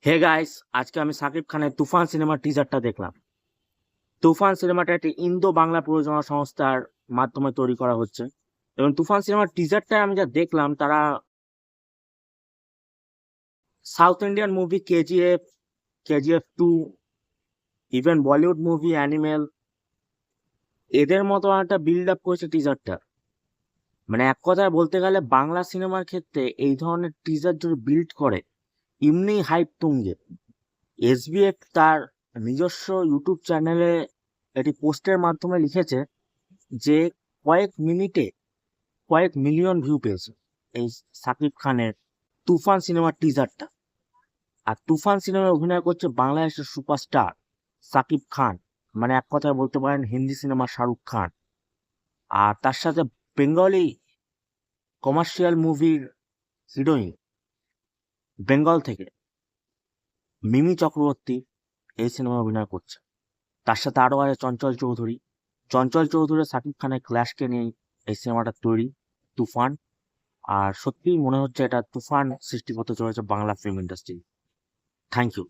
Hey guys, আজকে আমি সাকিব খানের তুফান সিনেমার টিজারটা দেখলাম। তুফান সিনেমাটা একটি ইন্দো বাংলা প্রযোজনা সংস্থার মাধ্যমে তৈরি করা হচ্ছে এবং তুফান সিনেমার টিজারটা আমি যা দেখলাম, তারা south Indian movie KGF, KGF 2, even Bollywood movie animal, এদের মতো একটা বিল্ড আপ করেছে টিজারটা। মানে এক কথায় বলতে গেলে বাংলা সিনেমার ক্ষেত্রে এই ধরনের টিজার যদি বিল্ড করে, এমনি হাইপ তুঙ্গে। এসবিএফ তার নিজস্ব ইউটিউব চ্যানেলে একটি পোস্টের মাধ্যমে লিখেছে যে কয়েক মিনিটে কয়েক মিলিয়ন ভিউ পেয়েছে এই সাকিব খানের তুফান সিনেমার টিজারটা। আর তুফান সিনেমায় অভিনয় করছে বাংলাদেশের সুপারস্টার সাকিব খান, মানে এক কথায় বলতে পারেন হিন্দি সিনেমার শাহরুখ খান। আর তার সাথে বেঙ্গলি কমার্শিয়াল মুভির হিরোইন বেঙ্গল থেকে মিমি চক্রবর্তী এই সিনেমায় অভিনয় করছে। তার সাথে আরও আছে চঞ্চল চৌধুরী সাকিব খানের ক্ল্যাশকে নিয়ে এই সিনেমাটা তৈরি, তুফান। আর সত্যিই মনে হচ্ছে এটা তুফান সৃষ্টি করতে চলেছে Bangla film industry. Thank you.